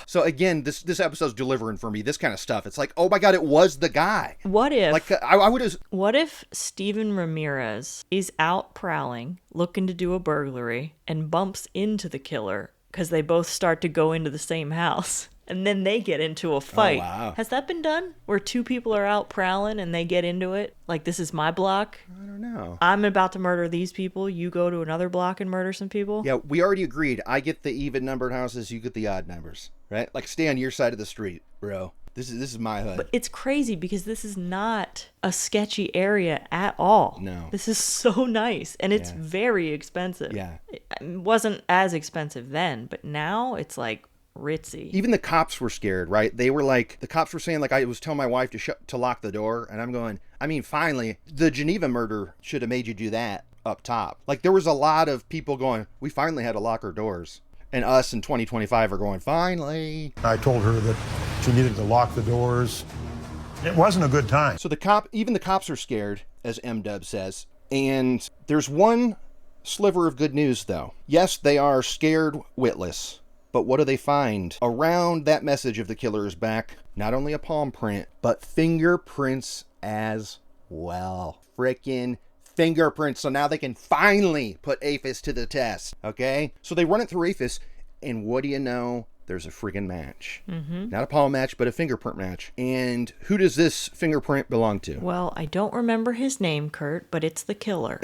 so again, this episode's delivering for me, this kind of stuff. It's like, oh my God, it was the guy. What if, like, I would have. What if Stephen Ramirez is out prowling, looking to do a burglary, and bumps into the killer because they both start to go into the same house? And then they get into a fight. Oh, wow. Has that been done? Where two people are out prowling and they get into it? Like, this is my block? I don't know. I'm about to murder these people. You go to another block and murder some people? Yeah, we already agreed. I get the even numbered houses, you get the odd numbers, right? Like, stay on your side of the street, bro. This is my hood. But it's crazy because this is not a sketchy area at all. No. This is so nice. And it's very expensive. Yeah. It wasn't as expensive then, but now it's like ritzy. Even the cops were scared, right? They were like, the cops were saying, like, I was telling my wife to lock the door, and I'm going, I mean, finally, the Geneva murder should have made you do that up top. Like, there was a lot of people going, we finally had to lock our doors. And us in 2025 are going, finally. I told her that she needed to lock the doors. It wasn't a good time. So even the cops are scared, as M-Dub says. And there's one sliver of good news, though. Yes, they are scared witless. But what do they find? Around that message of the killer is back, not only a palm print, but fingerprints as well. Frickin' fingerprints. So now they can finally put APHIS to the test. Okay? So they run it through APHIS, and what do you know? There's a friggin' match. Mm-hmm. Not a palm match, but a fingerprint match. And who does this fingerprint belong to? Well, I don't remember his name, Kurt, but it's the killer.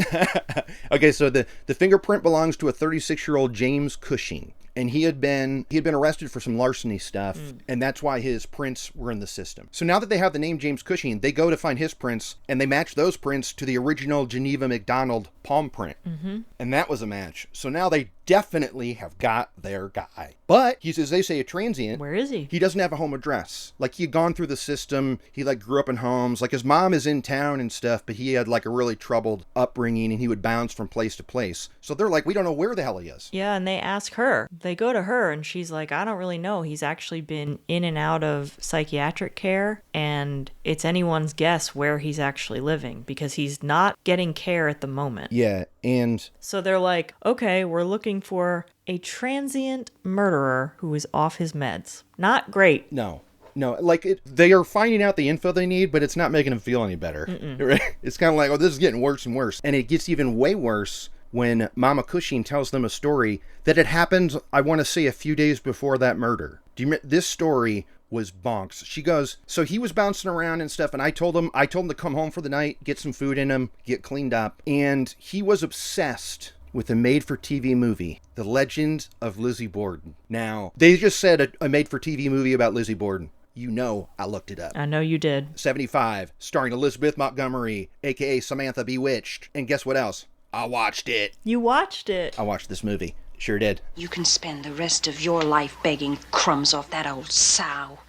Okay, so the fingerprint belongs to a 36-year-old James Cushing. And he had been arrested for some larceny stuff, and that's why his prints were in the system. So now that they have the name James Cushing, they go to find his prints, and they match those prints to the original Geneva McDonald palm print. Mm-hmm. And that was a match. So now they definitely have got their guy. But he's, as they say, a transient. Where is he? He doesn't have a home address. Like, he had gone through the system. He, like, grew up in homes. Like, his mom is in town and stuff, but he had, like, a really troubled upbringing, and he would bounce from place to place. So they're like, we don't know where the hell he is. Yeah, and they ask her. They go to her, and she's like, I don't really know. He's actually been in and out of psychiatric care, and it's anyone's guess where he's actually living, because he's not getting care at the moment. Yeah, and so they're like, okay, we're looking for a transient murderer who is off his meds. Not great. No, like, they are finding out the info they need, but it's not making them feel any better. Right? It's kind of like, oh, this is getting worse and worse. And it gets even way worse when Mama Cushing tells them a story that had happened, I want to say, a few days before that murder. This story was bonks. She goes, so he was bouncing around and stuff, and I told him to come home for the night, get some food in him, get cleaned up, and he was obsessed with a made-for-TV movie, The Legend of Lizzie Borden. Now, they just said a made-for-TV movie about Lizzie Borden. You know I looked it up. I know you did. 75, starring Elizabeth Montgomery, a.k.a. Samantha Bewitched. And guess what else? I watched it. You watched it. I watched this movie. Sure did. You can spend the rest of your life begging crumbs off that old sow.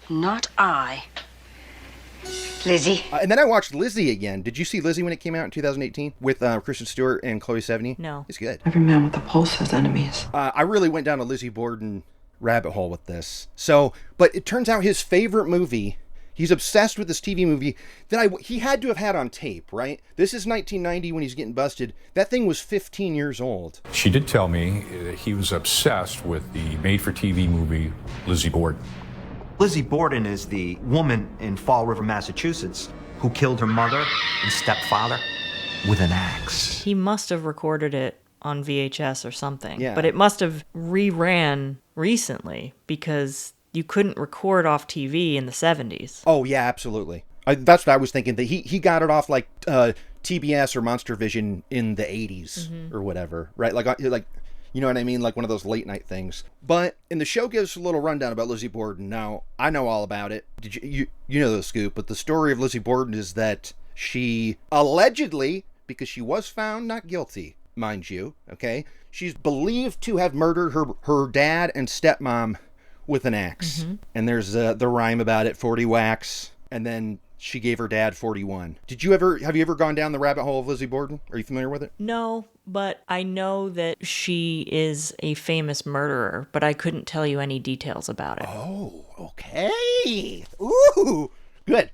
Not I. Lizzie. And then I watched Lizzie again. Did you see Lizzie when it came out in 2018 with Kristen Stewart and Chloe Sevigny? No. It's good. Every man with a pulse has enemies. I really went down a Lizzie Borden rabbit hole with this. So, but it turns out his favorite movie, he's obsessed with this TV movie that he had to have had on tape, right? This is 1990 when he's getting busted. That thing was 15 years old. She did tell me that he was obsessed with the made-for-TV movie Lizzie Borden. Lizzie Borden is the woman in Fall River, Massachusetts, who killed her mother and stepfather with an axe. He must have recorded it on VHS or something. Yeah. But it must have reran recently because you couldn't record off TV in the 70s. Oh, yeah, absolutely. That's what I was thinking, that he got it off like TBS or Monster Vision in the 80s or whatever, right? Like, you know what I mean? Like one of those late night things. But, and the show gives a little rundown about Lizzie Borden. Now, I know all about it. Did you know the scoop, but the story of Lizzie Borden is that she allegedly, because she was found not guilty, mind you, okay? She's believed to have murdered her dad and stepmom with an axe. And there's the rhyme about it, 40 whacks, and then she gave her dad 41. Have you ever gone down the rabbit hole of Lizzie Borden? Are you familiar with it? No, but I know that she is a famous murderer, but I couldn't tell you any details about it. Oh, okay. Ooh, good.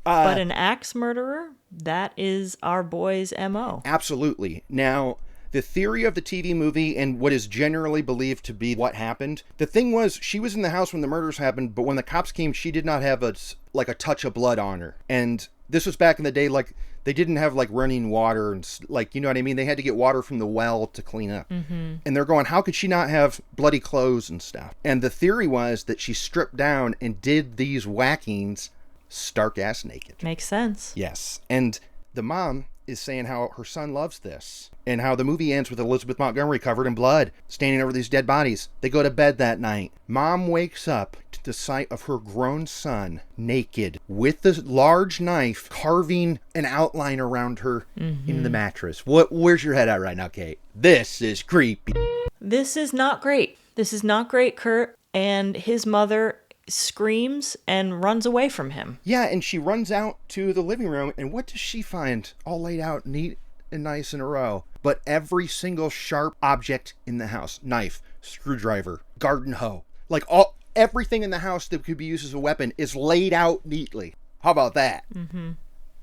But an axe murderer, that is our boy's MO. Absolutely. Now, the theory of the TV movie and what is generally believed to be what happened, the thing was, she was in the house when the murders happened, but when the cops came, she did not have a touch of blood on her. And this was back in the day, like, they didn't have, like, running water and, like, you know what I mean? They had to get water from the well to clean up. And they're going, how could she not have bloody clothes and stuff? And the theory was that she stripped down and did these whackings stark-ass naked. Makes sense. Yes. And the mom is saying how her son loves this, and how the movie ends with Elizabeth Montgomery covered in blood, standing over these dead bodies. They go to bed that night. Mom wakes up to the sight of her grown son naked with the large knife carving an outline around her in the mattress. Where's your head at right now, Kate? This is creepy. This is not great. This is not great, Kurt. And his mother screams and runs away from him. Yeah, and she runs out to the living room, and what does she find? All laid out neat and nice in a row. But every single sharp object in the house, knife, screwdriver, garden hoe, like everything in the house that could be used as a weapon is laid out neatly. How about that?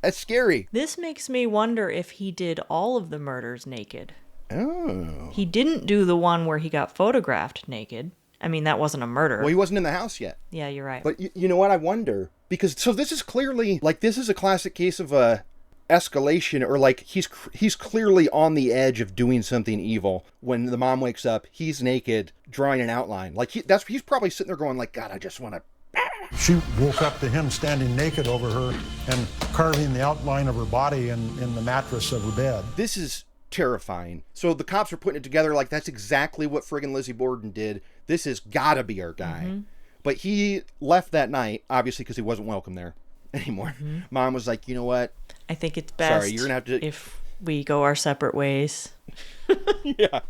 That's scary. This makes me wonder if he did all of the murders naked. Oh. He didn't do the one where he got photographed naked. I mean, that wasn't a murder. Well, he wasn't in the house yet. Yeah, you're right. But you know what? I wonder. Because, so this is clearly, like, this is a classic case of a escalation, or like he's clearly on the edge of doing something evil. When the mom wakes up, he's naked, drawing an outline. Like, he's probably sitting there going like, God, I just want to... She woke up to him standing naked over her and carving the outline of her body in the mattress of her bed. This is terrifying. So the cops are putting it together like that's exactly what friggin' Lizzie Borden did. This has gotta be our guy. But he left that night, obviously, because he wasn't welcome there anymore. Mom was like, you know what? I think it's best you're gonna have to... if we go our separate ways. Yeah.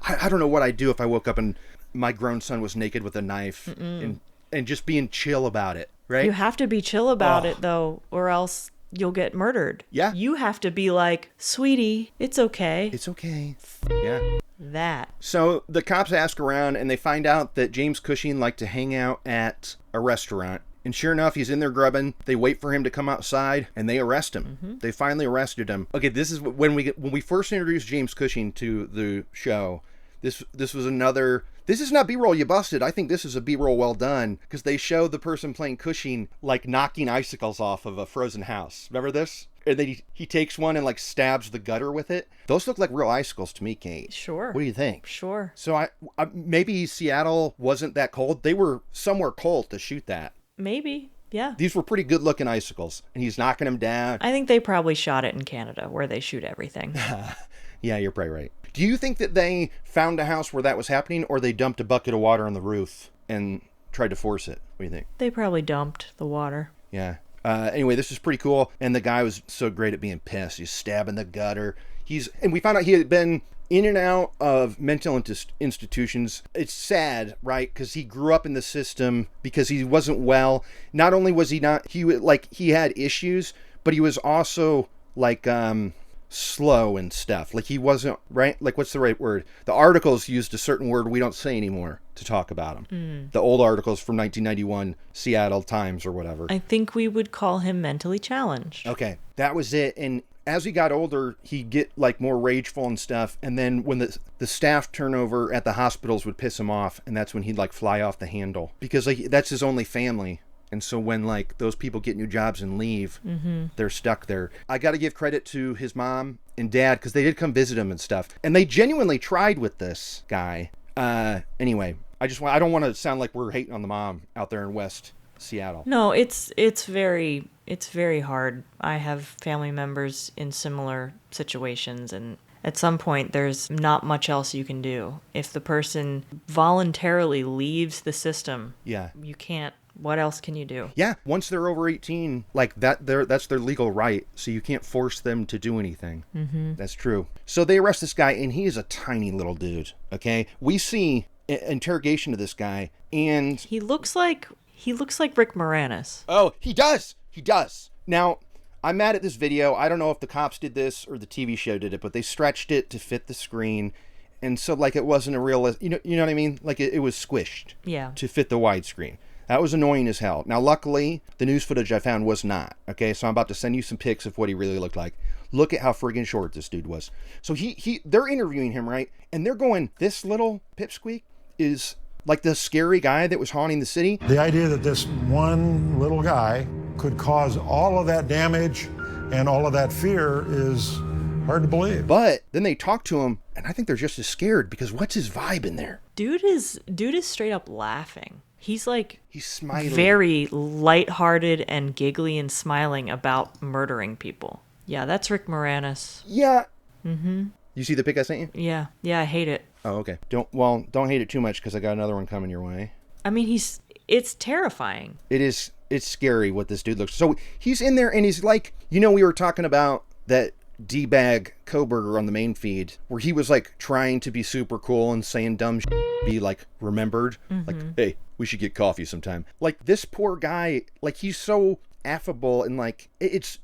I don't know what I'd do if I woke up and my grown son was naked with a knife and just being chill about it, right? You have to be chill about it, though, or else you'll get murdered. Yeah. You have to be like, sweetie, it's okay. It's okay. Yeah. That. So the cops ask around and they find out that James Cushing liked to hang out at a restaurant. And sure enough, he's in there grubbing. They wait for him to come outside and they arrest him. They finally arrested him. Okay, this is when we first introduced James Cushing to the show. This was another... This is not B-roll you busted. I think this is a B-roll well done, because they show the person playing Cushing like knocking icicles off of a frozen house. Remember this? And then he takes one and like stabs the gutter with it. Those look like real icicles to me, Kate. Sure. What do you think? Sure. So I maybe Seattle wasn't that cold. They were somewhere cold to shoot that. Maybe. Yeah. These were pretty good looking icicles, and he's knocking them down. I think they probably shot it in Canada, where they shoot everything. Yeah, you're probably right. Do you think that they found a house where that was happening, or they dumped a bucket of water on the roof and tried to force it? What do you think? They probably dumped the water. Yeah. Anyway, this is pretty cool. And the guy was so great at being pissed. He's stabbing the gutter. And we found out he had been in and out of mental institutions. It's sad, right? Because he grew up in the system because he wasn't well. Not only was he not, he had issues, but he was also like, slow and stuff. Like he wasn't, right? Like, what's the right word? The articles used a certain word we don't say anymore to talk about him. The old articles from 1991 Seattle Times or whatever. I think we would call him mentally challenged. Okay, that was it. And as he got older, he'd get like more rageful and stuff. And then when the staff turnover at the hospitals would piss him off, and that's when he'd like fly off the handle because like that's his only family. And so when like those people get new jobs and leave, they're stuck there. I got to give credit to his mom and dad because they did come visit him and stuff. And they genuinely tried with this guy. Anyway, I don't want to sound like we're hating on the mom out there in West Seattle. No, it's very hard. I have family members in similar situations, and at some point there's not much else you can do. If the person voluntarily leaves the system, you can't. What else can you do? Yeah, once they're over 18, like that's their legal right, so you can't force them to do anything. That's true. So they arrest this guy, and he is a tiny little dude, okay? We see interrogation of this guy, and he looks like Rick Moranis. Oh, he does. Now, I'm mad at this video. I don't know if the cops did this or the TV show did it, but they stretched it to fit the screen. And so like it wasn't a real, you know what I mean? Like it was squished to fit the widescreen. That was annoying as hell. Now, luckily, the news footage I found was not. Okay, so I'm about to send you some pics of what he really looked like. Look at how friggin' short this dude was. So they're interviewing him, right? And they're going, this little pipsqueak is like the scary guy that was haunting the city. The idea that this one little guy could cause all of that damage and all of that fear is hard to believe. But then they talk to him, and I think they're just as scared because what's his vibe in there? Dude is straight up laughing. He's smiling. Very lighthearted and giggly and smiling about murdering people. Yeah, that's Rick Moranis. Yeah. You see the pic I sent you? Yeah, I hate it. Oh, okay. Don't hate it too much because I got another one coming your way. I mean, it's terrifying. It's scary what this dude looks. So he's in there and he's like, we were talking about that D-bag Koberger on the main feed where he was like trying to be super cool and saying dumb shit, be like remembered. Like, hey, we should get coffee sometime. Like this poor guy, like he's so affable and like it's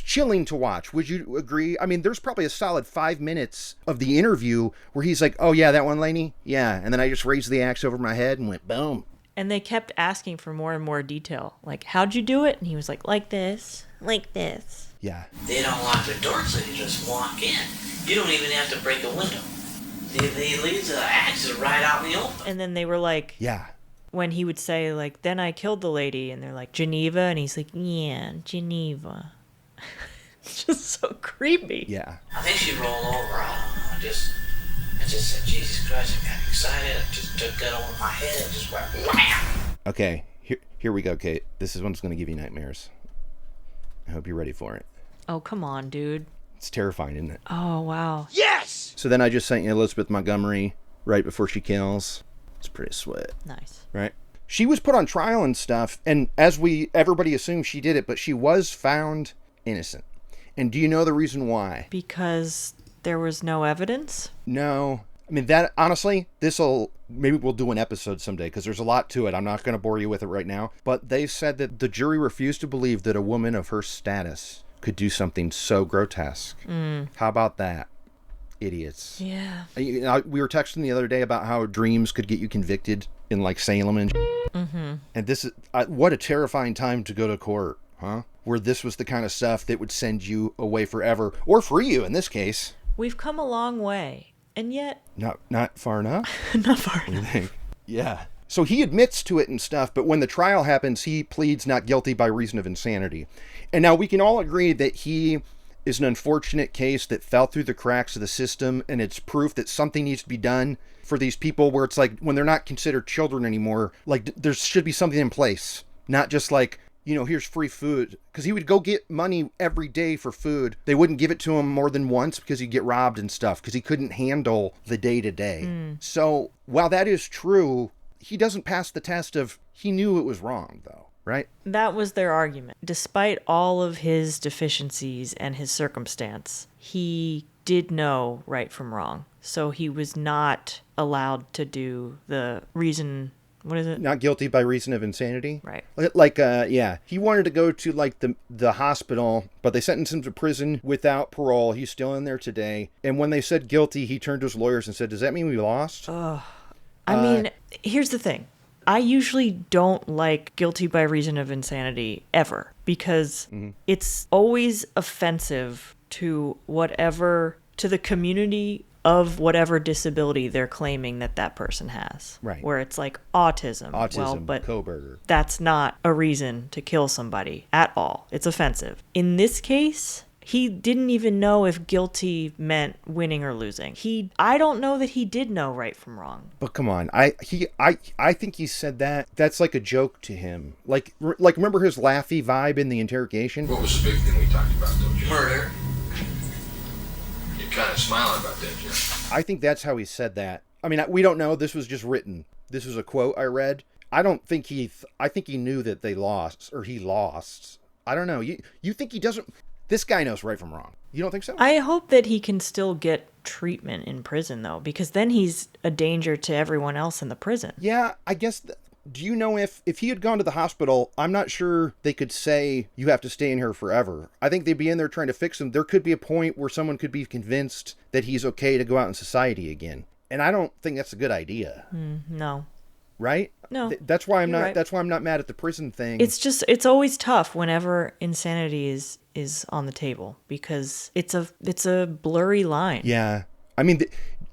chilling to watch. Would you agree? I mean, there's probably a solid 5 minutes of the interview where he's like, oh yeah, that one lady, yeah, and then I just raised the axe over my head and went boom. And they kept asking for more and more detail, like, how'd you do it? And he was like this. Yeah. They don't lock their door, so you just walk in. You don't even have to break a window. They leave the axes right out in the open. And then they were like, yeah. When he would say, like, then I killed the lady, and they're like, Geneva, and he's like, yeah, Geneva. It's just so creepy. Yeah. I think she rolled over. I don't know. I just said, Jesus Christ, I got excited. I just took that over my head and just went wham. Okay, here we go, Kate. This is one's going to give you nightmares. I hope you're ready for it. Oh, come on, dude. It's terrifying, isn't it? Oh, wow. Yes! So then I just sent you Elizabeth Montgomery right before she kills. It's pretty sweet. Nice. Right? She was put on trial and stuff, and everybody assumed she did it, but she was found innocent. And do you know the reason why? Because there was no evidence? No. I mean, that, honestly, maybe we'll do an episode someday, because there's a lot to it. I'm not going to bore you with it right now. But they said that the jury refused to believe that a woman of her status could do something so grotesque. How about that? Idiots. Yeah. We were texting the other day about how dreams could get you convicted in, like, Salem and And this is, what a terrifying time to go to court, huh? Where this was the kind of stuff that would send you away forever, or free you in this case. We've come a long way. And yet... Not far enough? Not far enough. Yeah. So he admits to it and stuff, but when the trial happens, he pleads not guilty by reason of insanity. And now we can all agree that he is an unfortunate case that fell through the cracks of the system, and it's proof that something needs to be done for these people where it's like, when they're not considered children anymore, like there should be something in place. Not just like, here's free food. Because he would go get money every day for food. They wouldn't give it to him more than once because he'd get robbed and stuff because he couldn't handle the day-to-day. So while that is true, he doesn't pass the test of he knew it was wrong, though, right? That was their argument. Despite all of his deficiencies and his circumstance, he did know right from wrong. So he was not allowed to do the reason... What is it? Not guilty by reason of insanity. Right. He wanted to go to like the hospital, but they sentenced him to prison without parole. He's still in there today. And when they said guilty, he turned to his lawyers and said, "Does that mean we lost?" I mean, here's the thing. I usually don't like guilty by reason of insanity ever because it's always offensive to the community of whatever disability they're claiming that person has. Right. Where it's like autism. Well, but Koberger. That's not a reason to kill somebody at all. It's offensive. In this case, he didn't even know if guilty meant winning or losing. I don't know that he did know right from wrong. But come on, I think he said that. That's like a joke to him. Like remember his laughy vibe in the interrogation? What was the big thing we talked about, though, Jim? Murder. You're kind of smiling about that, Jim. I think that's how he said that. I mean, we don't know. This was just written. This was a quote I read. I think he knew that they lost, or he lost. I don't know. You think he doesn't? This guy knows right from wrong. You don't think so? I hope that he can still get treatment in prison, though, because then he's a danger to everyone else in the prison. Yeah, I guess. Do you know if he had gone to the hospital, I'm not sure they could say you have to stay in here forever. I think they'd be in there trying to fix him. There could be a point where someone could be convinced that he's okay to go out in society again. And I don't think that's a good idea. No. Right? No. That's why I'm not. Right. That's why I'm not mad at the prison thing. It's always tough whenever insanity is on the table because it's a blurry line. Yeah. I mean,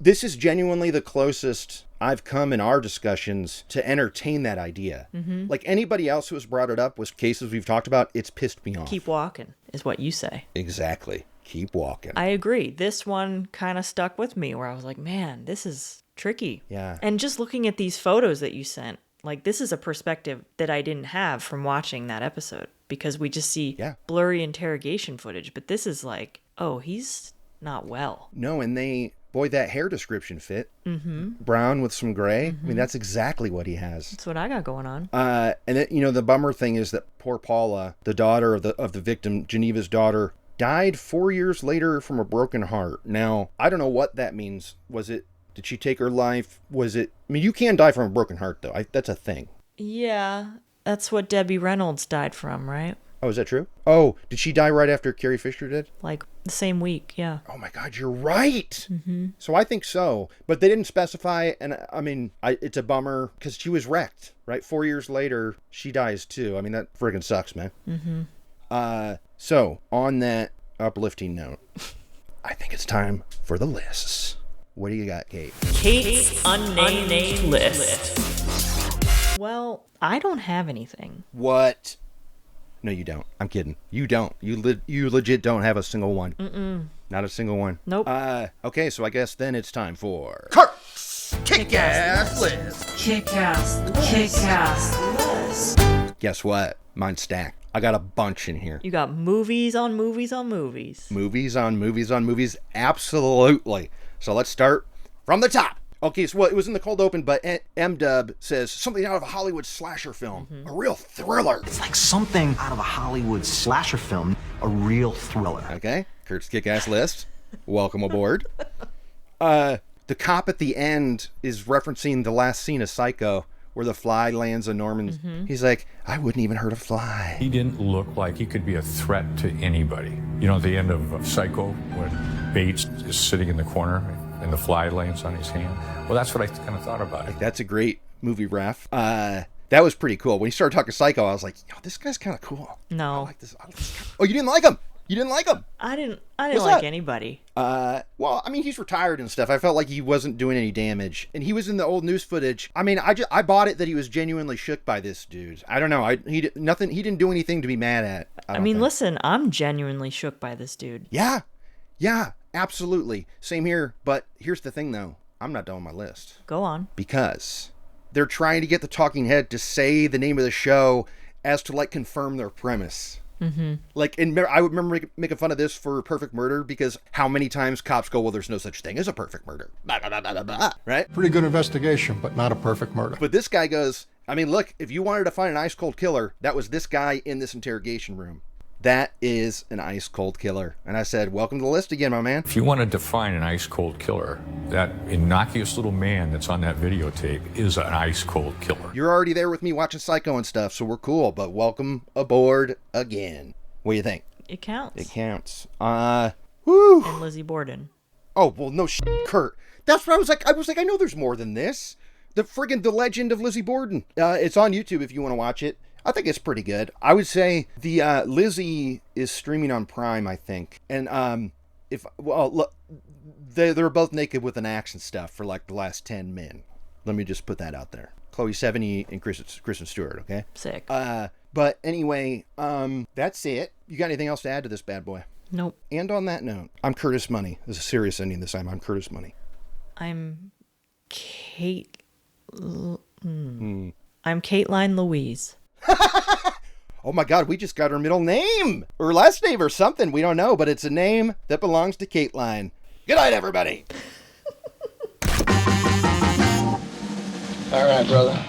this is genuinely the closest I've come in our discussions to entertain that idea. Mm-hmm. Like anybody else who has brought it up with cases we've talked about, it's pissed me off. Keep walking is what you say. Exactly. Keep walking. I agree. This one kind of stuck with me where I was like, man, this is tricky. Yeah. And just looking at these photos that you sent, like this is a perspective that I didn't have from watching that episode because we just see blurry interrogation footage. But this is like, oh, he's not well. No, and boy, that hair description fit. Mm-hmm. Brown with some gray. Mm-hmm. I mean, that's exactly what he has. That's what I got going on. And then, the bummer thing is that poor Paula, the daughter of the victim, Geneva's daughter, died 4 years later from a broken heart. Now, I don't know what that means. Did she take her life? You can die from a broken heart, though. That's a thing. Yeah, that's what Debbie Reynolds died from, right? Oh, is that true? Oh, did she die right after Carrie Fisher did? Like the same week, yeah. Oh my God, you're right. Mm-hmm. So I think so, but they didn't specify, and I mean, it's a bummer because she was wrecked, right? 4 years later, she dies too. I mean, that friggin' sucks, man. Mm-hmm. So on that uplifting note, I think it's time for the lists. What do you got, Kate? Kate's unnamed list. Well, I don't have anything. What? No, you don't. I'm kidding. You don't. You legit don't have a single one. Mm-mm. Not a single one. Nope. Okay, so I guess then it's time for Kurt's Kick-Ass List. Kick-Ass list. Guess what? Mine's stacked. I got a bunch in here. You got movies on movies on movies. Movies on movies on movies. Absolutely. So let's start from the top. Okay, so it was in the cold open, but M-Dub says something out of a Hollywood slasher film. A real thriller. It's like something out of a Hollywood slasher film, a real thriller. Okay, Kurt's Kick-Ass List. Welcome aboard. The cop at the end is referencing the last scene of Psycho, where the fly lands on Norman. Mm-hmm. He's like, I wouldn't even hurt a fly. He didn't look like he could be a threat to anybody. At the end of Psycho, when Bates is sitting in the corner and the fly lands on his hand. Well, that's what I kind of thought about it. That's a great movie ref. That was pretty cool. When he started talking Psycho, I was like, this guy's kind of cool. No. I like this. Oh, you didn't like him? You didn't like him? I didn't What's like that? anybody. Well, I mean, he's retired and stuff. I felt like he wasn't doing any damage. And he was in the old news footage. I mean, I bought it that he was genuinely shook by this dude. I don't know. He didn't do anything to be mad at. I mean, listen, I'm genuinely shook by this dude. Yeah, absolutely. Same here. But here's the thing, though. I'm not done with my list. Go on. Because they're trying to get the talking head to say the name of the show as to like confirm their premise. Mm-hmm. Like, and I would remember making fun of this for Perfect Murder, because how many times cops go, well, there's no such thing as a perfect murder. Blah, blah, blah, blah, blah, right? Pretty good investigation, but not a perfect murder. But this guy goes, I mean, look, if you wanted to find an ice cold killer, that was this guy in this interrogation room. That is an ice cold killer. And I said, welcome to the list again, my man. If you want to define an ice cold killer, that innocuous little man that's on that videotape is an ice cold killer. You're already there with me watching Psycho and stuff, so we're cool, but welcome aboard again. What do you think? It counts. It counts. Woo. And Lizzie Borden. Oh, well, no shit, Kurt. That's what I was like, I know there's more than this. The legend of Lizzie Borden. It's on YouTube if you want to watch it. I think it's pretty good. I would say the Lizzie is streaming on Prime, I think. And look, they're both naked with an axe and stuff for like the last 10 men. Let me just put that out there. Chloe Sevigny and Kristen Stewart, okay? Sick. But anyway, that's it. You got anything else to add to this bad boy? Nope. And on that note, I'm Curtis Money. This is a serious ending this time. I'm Curtis Money. I'm Kate. I'm Kateline Louise. Oh my God, we just got her middle name or last name or something. We don't know, but it's a name that belongs to Kateline. Good night, everybody. All right, brother.